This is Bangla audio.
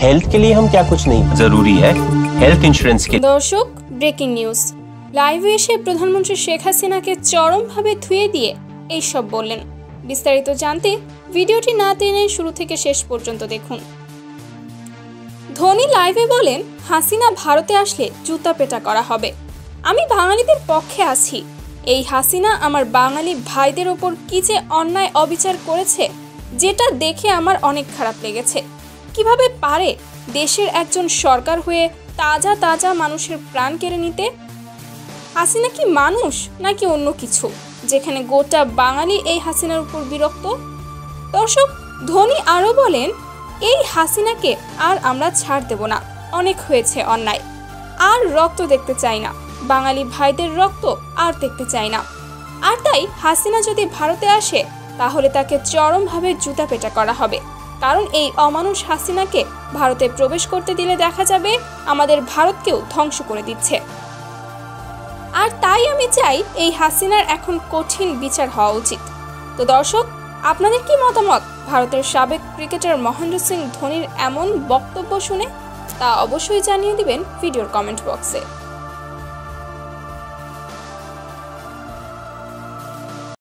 हेल्थ के लिए हम क्या कुछ नहीं जरूरी है हेल्थ इंश्योरेंस के। दर्शक ব্রেকিং নিউজ লাইভে এসে প্রধানমন্ত্রী শেখ হাসিনাকে চরমভাবে ধুয়ে দিয়ে এই সব বললেন। বিস্তারিত জানতে ভিডিওটি না টেনে শুরু থেকে শেষ পর্যন্ত দেখুন। ধোনি লাইভে বলেন, হাসিনা ভারতে আসলে জুতা পেটা করা হবে। আমি বাঙালিদের পক্ষে আছি। এই হাসিনা আমার বাঙালি ভাইদের ওপর কি যে অন্যায় অবিচার করেছে, যেটা দেখে আমার অনেক খারাপ লেগেছে। কিভাবে পারে দেশের একজন সরকার হয়ে তাজা তাজা মানুষের প্রাণ কেড়ে নিতে? হাসিনা কি মানুষ নাকি অন্য কিছু, যেখানে গোটা বাঙালি এই হাসিনার উপর বিরক্ত? দর্শক, ধোনি আরও বলেন, এই হাসিনাকে আর আমরা ছাড় দেব না। অনেক হয়েছে অন্যায়, আর রক্ত দেখতে চাই না। বাঙালি ভাইদের রক্ত আর দেখতে চাই না। আর তাই হাসিনা যদি ভারতে আসে তাহলে তাকে চরমভাবে জুতা পেটা করা হবে। কারণ এই অমানুষ হাসিনাকে ভারতে প্রবেশ করতে দিলে দেখা যাবে আমাদের ভারতকেও ধ্বংস করে দিচ্ছে। আর তাই আমি চাই এই হাসিনার এখন কঠিন বিচার হওয়া উচিত। তো দর্শক, আপনাদের কি মতামত ভারতের সাবেক ক্রিকেটার মহেন্দ্র সিং ধোনির এমন বক্তব্য শুনে? তা অবশ্যই জানিয়ে দিবেন ভিডিওর কমেন্ট বক্সে।